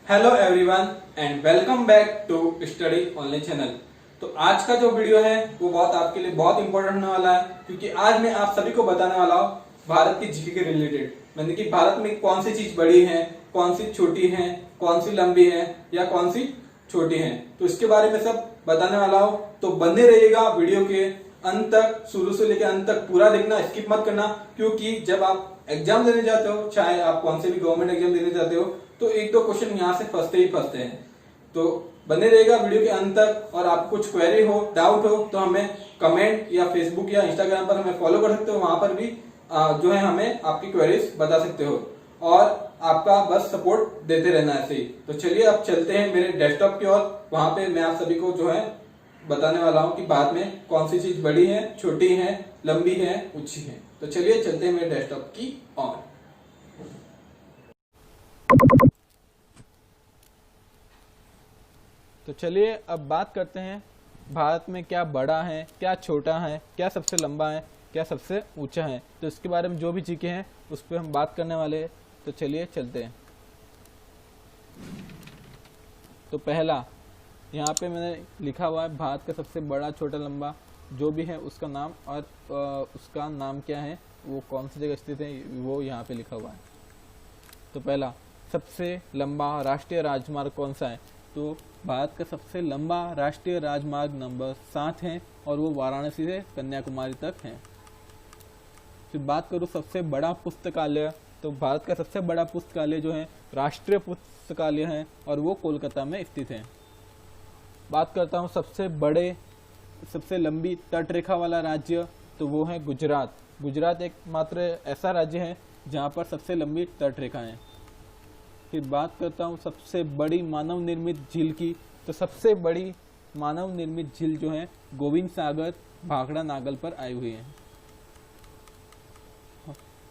Hello everyone and welcome back to study online channel. तो आज का जो वीडियो है वो बहुत आपके लिए बहुत इंपॉर्टेंट होने वाला है, क्योंकि आज मैं आप सभी को बताने वाला हूँ भारत की जीके के रिलेटेड। मैंने कि भारत में कौन सी चीज बड़ी है, कौन सी छोटी है, कौन सी लंबी है या कौन सी छोटी है, तो इसके बारे में सब बताने वाला हूँ। तो बने रहिएगा वीडियो के अंत तक, शुरू से लेकर अंत तक पूरा देखना, स्किप मत करना। क्योंकि जब आप एग्जाम देने जाते हो, चाहे आप कौन से भी गवर्नमेंट एग्जाम देने जाते हो, तो एक दो क्वेश्चन यहाँ से फंसते हैं। तो बने रहेगा वीडियो के अंत तक। और आपको कुछ क्वेरी हो, डाउट हो, तो हमें कमेंट या फेसबुक या इंस्टाग्राम पर हमें फॉलो कर सकते हो। वहां पर भी जो है हमें आपकी क्वेरीज बता सकते हो और आपका बस सपोर्ट देते रहना ऐसे ही। तो चलिए अब चलते हैं मेरे डेस्कटॉप की ओर। वहां पे मैं आप सभी को जो है बताने वाला हूँ कि भारत में कौन सी चीज बड़ी है, छोटी है, लंबी है, ऊंची है। तो चलिए चलते हैं मेरे डेस्कटॉप की ओर। तो चलिए अब बात करते हैं भारत में क्या बड़ा है, क्या छोटा है, क्या सबसे लंबा है, क्या सबसे ऊंचा है। तो इसके बारे में जो भी चीजें हैं उस पर हम बात करने वाले हैं। तो चलिए चलते हैं। तो पहला यहाँ पे मैंने लिखा हुआ है भारत का सबसे बड़ा, छोटा, लंबा जो भी है उसका नाम, और उसका नाम क्या है, वो कौन सी जगह स्थित है, वो यहाँ पे लिखा हुआ है। तो पहला, सबसे लंबा राष्ट्रीय राजमार्ग कौन सा है? तो भारत का सबसे लंबा राष्ट्रीय राजमार्ग नंबर 7 है और वो वाराणसी से कन्याकुमारी तक है। फिर बात करूँ सबसे बड़ा पुस्तकालय, तो भारत का सबसे बड़ा पुस्तकालय जो है राष्ट्रीय पुस्तकालय है और वो कोलकाता में स्थित है। बात करता हूँ सबसे लंबी तटरेखा वाला राज्य, तो वो है गुजरात। गुजरात एकमात्र ऐसा राज्य है जहाँ पर सबसे लंबी तटरेखा है। फिर बात करता हूँ सबसे बड़ी मानव निर्मित झील की, तो सबसे बड़ी मानव निर्मित झील जो है गोविंद सागर भाखड़ा नागल पर आई हुई है।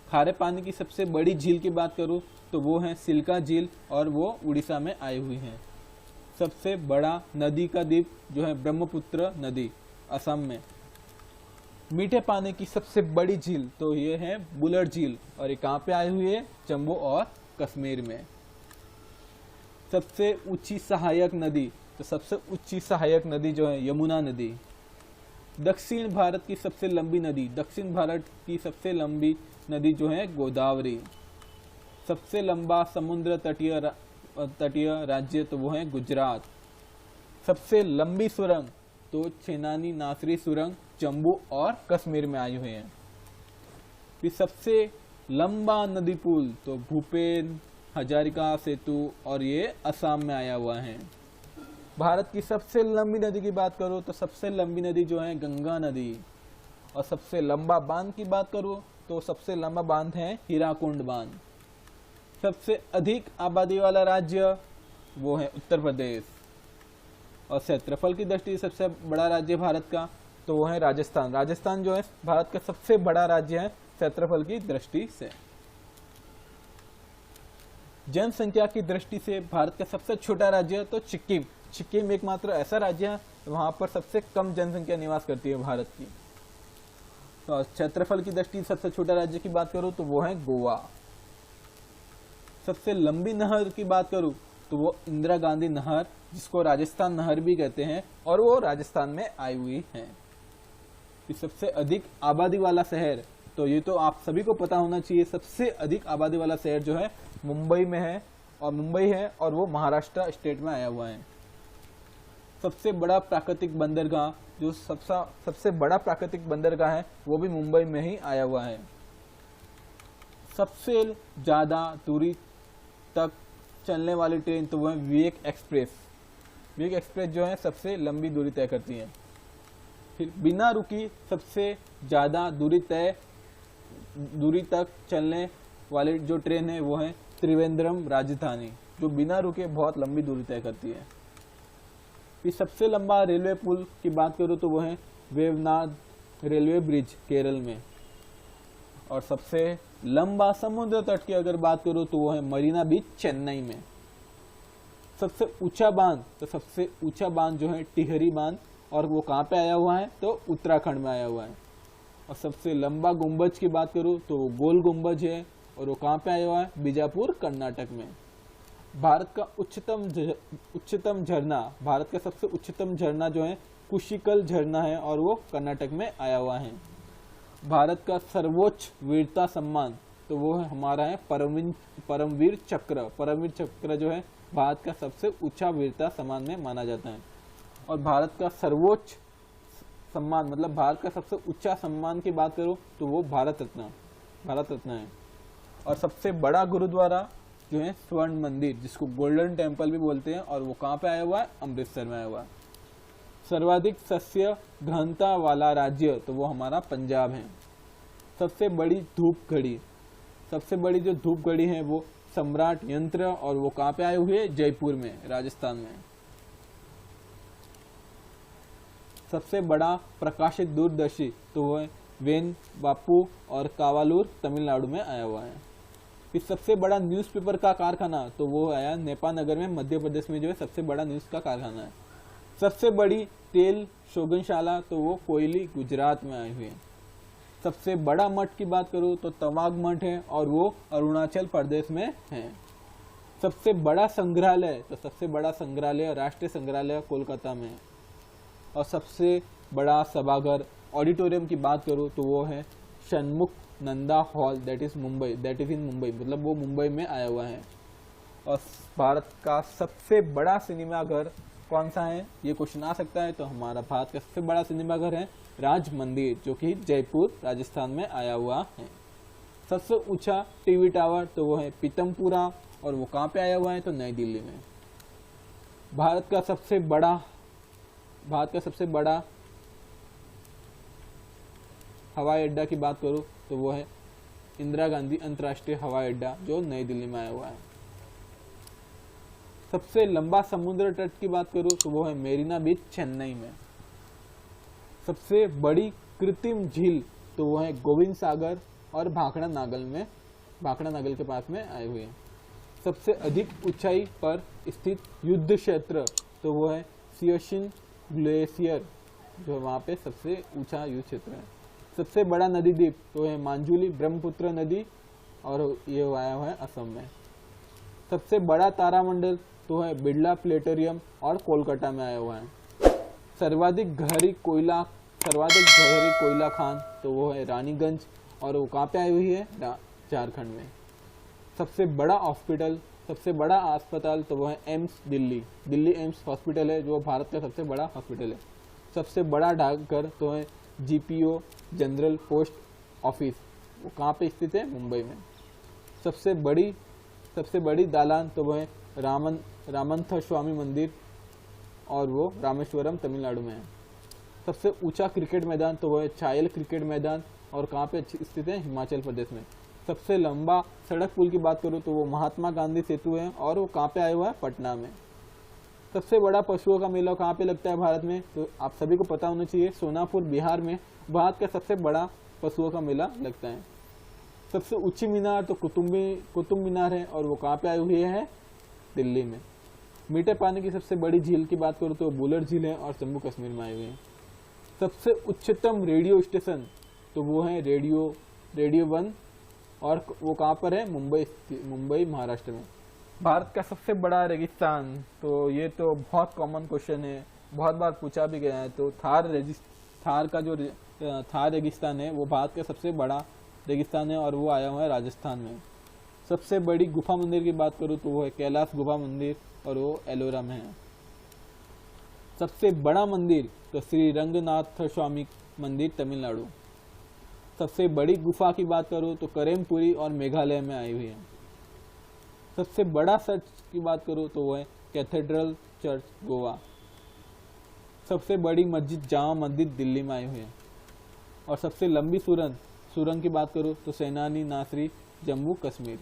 खारे पानी की सबसे बड़ी झील की बात करूँ तो वो है सिल्का झील और वो उड़ीसा में आई हुई है। सबसे बड़ा नदी का द्वीप जो है ब्रह्मपुत्र नदी, असम में। मीठे पानी की सबसे बड़ी झील तो ये है बुलर झील और ये कहाँ पे आई हुई है? जम्मू और कश्मीर में। सबसे ऊंची सहायक नदी, तो सबसे ऊंची सहायक नदी जो है यमुना नदी। दक्षिण भारत की सबसे लंबी नदी, दक्षिण भारत की सबसे लंबी नदी जो है गोदावरी। सबसे लंबा समुद्र तटीय राज्य तो वो है गुजरात। सबसे लंबी सुरंग तो छेनानी नासरी सुरंग जम्मू और कश्मीर में आई हुई है। फिर सबसे लंबा नदी पुल तो भूपेन हजारिका सेतु और ये असम में आया हुआ है। भारत की सबसे लंबी नदी की बात करूँ तो सबसे लंबी नदी जो है गंगा नदी। और सबसे लंबा बांध की बात करूँ तो सबसे लंबा बांध है हीराकुंड बांध। सबसे अधिक आबादी वाला राज्य वो है उत्तर प्रदेश। और क्षेत्रफल की दृष्टि से सबसे बड़ा राज्य भारत का तो वो है राजस्थान। राजस्थान जो है भारत का सबसे बड़ा राज्य है क्षेत्रफल की दृष्टि से। जनसंख्या की दृष्टि से भारत का सबसे छोटा राज्य तो सिक्किम। सिक्किम एकमात्र ऐसा राज्य है वहां पर सबसे कम जनसंख्या निवास करती है भारत की। तो क्षेत्रफल की दृष्टि से सबसे छोटा राज्य की बात करूं तो वो है गोवा। सबसे लंबी नहर की बात करूं तो वो इंदिरा गांधी नहर, जिसको राजस्थान नहर भी कहते हैं, और वो राजस्थान में आई हुई है। सबसे अधिक आबादी वाला शहर, तो ये तो आप सभी को पता होना चाहिए, सबसे अधिक आबादी वाला शहर जो है मुंबई में है, और मुंबई है और वो महाराष्ट्र स्टेट में आया हुआ है। सबसे बड़ा प्राकृतिक बंदरगाह, जो सबसे बड़ा प्राकृतिक बंदरगाह है वो भी मुंबई में ही आया हुआ है। सबसे ज्यादा दूरी तक चलने वाली ट्रेन तो वो है विवेक एक्सप्रेस। विवेक एक्सप्रेस जो है सबसे लंबी दूरी तय करती है। फिर बिना रुकी सबसे ज्यादा दूरी तक चलने वाली जो ट्रेन है वो है त्रिवेंद्रम राजधानी, जो बिना रुके बहुत लंबी दूरी तय करती है। फिर सबसे लंबा रेलवे पुल की बात करूँ तो वो है वेवनाड रेलवे ब्रिज केरल में। और सबसे लंबा समुद्र तट की अगर बात करूँ तो वो है मरीना बीच चेन्नई में। सबसे ऊंचा बांध, तो सबसे ऊंचा बांध जो है टिहरी बांध, और वो कहाँ पे आया हुआ है? तो उत्तराखंड में आया हुआ है। और सबसे लंबा गुंबज की बात करूँ तो वो गोल गुंबज है और वो कहाँ पे आया हुआ है? बीजापुर कर्नाटक में। भारत का उच्चतम झरना, भारत का सबसे उच्चतम झरना जो है कुशिकल झरना है और वो कर्नाटक में आया हुआ है। भारत का सर्वोच्च वीरता सम्मान तो वो है हमारा है परमवीर चक्र। परमवीर चक्र जो है भारत का सबसे ऊंचा वीरता सम्मान में माना जाता है। और भारत का सर्वोच्च सम्मान मतलब भारत का सबसे ऊंचा सम्मान की बात करूं तो वो भारत रत्न है। और सबसे बड़ा गुरुद्वारा जो है स्वर्ण मंदिर, जिसको गोल्डन टेम्पल भी बोलते हैं, और वो कहाँ पे आया हुआ है? अमृतसर में आया हुआ है। सर्वाधिक सस्य घनता वाला राज्य तो वो हमारा पंजाब है। सबसे बड़ी धूप घड़ी, सबसे बड़ी जो धूप घड़ी है वो सम्राट यंत्र, और वो कहाँ पे आए हुए हैं? जयपुर में, राजस्थान में। सबसे बड़ा प्रकाशित दूरदर्शी तो वो है वेन बापू और कावालूर, तमिलनाडु में आया हुआ है। फिर सबसे बड़ा न्यूज़पेपर का कारखाना तो वो आया नेपानगर में, मध्य प्रदेश में जो है सबसे बड़ा न्यूज़ का कारखाना है। सबसे बड़ी तेल शोधनशाला तो वो कोयली, गुजरात में आई हुई है। सबसे बड़ा मठ की बात करूँ तो तवांग मठ है, और वो अरुणाचल प्रदेश में है। सबसे बड़ा संग्रहालय तो सबसे बड़ा संग्रहालय राष्ट्रीय संग्रहालय कोलकाता में है। और सबसे बड़ा सभागार ऑडिटोरियम की बात करूँ तो वो है Shanmukh Nanda hall, that is in Mumbai, मतलब वो मुंबई में आया हुआ है। और भारत का सबसे बड़ा सिनेमाघर कौन सा है, ये क्वेश्चन आ सकता है। तो हमारा भारत का सबसे बड़ा सिनेमाघर है राज मंदिर, जो कि जयपुर, राजस्थान में आया हुआ है। सबसे ऊंचा टीवी टावर तो वो है पीतमपुरा, और वो कहाँ पे आया हुआ है? तो नई दिल्ली में। भारत का सबसे बड़ा हवाई अड्डा की बात करूँ तो वो है इंदिरा गांधी अंतर्राष्ट्रीय हवाई अड्डा, जो नई दिल्ली में आया हुआ है। सबसे लंबा समुद्र तट की बात करूँ तो वो है मेरीना बीच, चेन्नई में। सबसे बड़ी कृत्रिम झील तो वो है गोविंद सागर और भाखड़ा नागल के पास में आए हुए हैं। सबसे अधिक ऊंचाई पर स्थित युद्ध क्षेत्र तो वो है सियाचिन ग्लेशियर, जो वहाँ पे सबसे ऊंचा युद्ध क्षेत्र है। सबसे बड़ा नदी द्वीप तो है मांजुली ब्रह्मपुत्र नदी, और ये आया हुआ है असम में। सबसे बड़ा तारामंडल तो है बिड़ला प्लेनेटोरियम, और कोलकाता में आया हुआ है। सर्वाधिक गहरी कोयला खान तो वो है रानीगंज, और वो कहाँ पे आई हुई है? झारखंड में। सबसे बड़ा अस्पताल तो वो है एम्स दिल्ली एम्स हॉस्पिटल है, जो भारत का सबसे बड़ा हॉस्पिटल है। सबसे बड़ा डाकघर तो है GPO जनरल पोस्ट ऑफिस, वो कहाँ पे स्थित है? मुंबई में। सबसे बड़ी दालान तो वो है रामनाथ स्वामी मंदिर, और वो रामेश्वरम, तमिलनाडु में है। सबसे ऊंचा क्रिकेट मैदान तो वो है चायल क्रिकेट मैदान, और कहाँ पे स्थित है? हिमाचल प्रदेश में। सबसे लंबा सड़क पुल की बात करूँ तो वो महात्मा गांधी सेतु है, और वो कहाँ पे आया हुआ है? पटना में। सबसे बड़ा पशुओं का मेला कहाँ पे लगता है भारत में? तो आप सभी को पता होना चाहिए, सोनापुर, बिहार में भारत का सबसे बड़ा पशुओं का मेला लगता है। सबसे ऊंची मीनार तो कुतुब मीनार है, और वो कहाँ पे आई हुई है? दिल्ली में। मीठे पानी की सबसे बड़ी झील की बात करूँ तो बुलर झील है, और जम्मू कश्मीर में आई हुई है। सबसे उच्चतम रेडियो स्टेशन तो वो है रेडियो 1, और वो कहाँ पर है? मुंबई महाराष्ट्र में। भारत का सबसे बड़ा रेगिस्तान तो ये तो बहुत कॉमन क्वेश्चन है, बहुत बार पूछा भी गया है। तो थार रेगिस्तान है, वो भारत का सबसे बड़ा रेगिस्तान है, और वो आया हुआ है राजस्थान में। सबसे बड़ी गुफा मंदिर की बात करूँ तो वो है कैलाश गुफा मंदिर, और वो एलोरा में है। सबसे बड़ा मंदिर तो श्री रंगनाथ स्वामी मंदिर, तमिलनाडु। सबसे बड़ी गुफा की बात करूँ तो करेमपुरी, और मेघालय में आई हुई है। सबसे बड़ा चर्च की बात करूँ तो वो है कैथेड्रल चर्च, गोवा। सबसे बड़ी मस्जिद जामा मस्जिद, दिल्ली में आई हुई है। और सबसे लंबी सुरंग की बात करूँ तो सैनानी नासरी, जम्मू कश्मीर।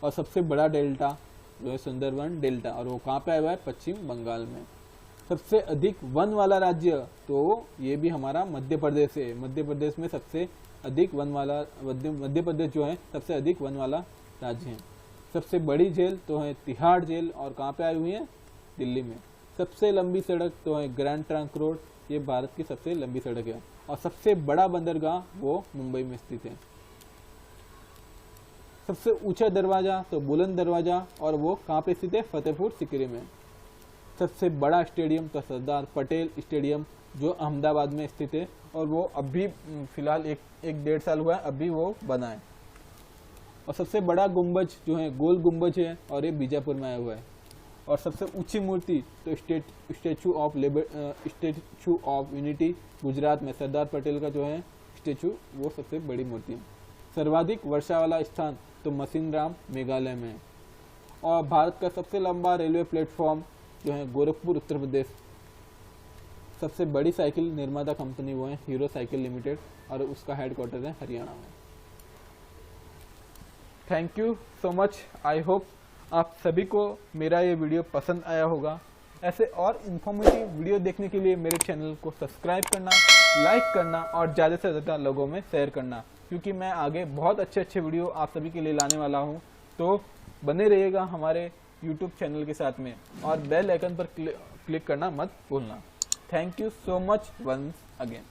और सबसे बड़ा डेल्टा जो है सुंदरबन डेल्टा, और वो कहाँ पे आया हुआ है? पश्चिम बंगाल में। सबसे अधिक वन वाला राज्य तो ये भी हमारा मध्य प्रदेश है। मध्य प्रदेश में सबसे अधिक वन वाला, मध्य प्रदेश जो है सबसे अधिक वन वाला राज्य है। सबसे बड़ी जेल तो है तिहाड़ जेल, और कहाँ पे आई हुई है? दिल्ली में। सबसे लंबी सड़क तो है ग्रैंड ट्रंक रोड, ये भारत की सबसे लंबी सड़क है। और सबसे बड़ा बंदरगाह वो मुंबई में स्थित है। सबसे ऊंचा दरवाज़ा तो बुलंद दरवाज़ा, और वो कहाँ पे स्थित है? फतेहपुर सिकरी में। सबसे बड़ा स्टेडियम तो सरदार पटेल स्टेडियम जो अहमदाबाद में स्थित है, और वो अभी फिलहाल एक डेढ़ साल हुआ है अभी वो बना है। और सबसे बड़ा गुंबज जो है गोल गुंबज है, और ये बीजापुर में आया हुआ है। और सबसे ऊंची मूर्ति तो स्टेचू ऑफ यूनिटी गुजरात में सरदार पटेल का जो है स्टेचू, वो सबसे बड़ी मूर्ति है। सर्वाधिक वर्षा वाला स्थान तो मसीनराम मेघालय में है। और भारत का सबसे लंबा रेलवे प्लेटफॉर्म जो है गोरखपुर उत्तर प्रदेश। सबसे बड़ी साइकिल निर्माता कंपनी वो है हीरो साइकिल लिमिटेड, और उसका हेडक्वार्टर है हरियाणा में। Thank you so much. I hope आप सभी को मेरा ये वीडियो पसंद आया होगा। ऐसे और इन्फॉर्मेटिव वीडियो देखने के लिए मेरे चैनल को सब्सक्राइब करना, लाइक करना और ज़्यादा से ज़्यादा लोगों में शेयर करना, क्योंकि मैं आगे बहुत अच्छे वीडियो आप सभी के लिए लाने वाला हूँ। तो बने रहिएगा हमारे यूट्यूब चैनल के साथ में, और बेल आइकन पर क्लिक करना मत भूलना। Thank you so much once again.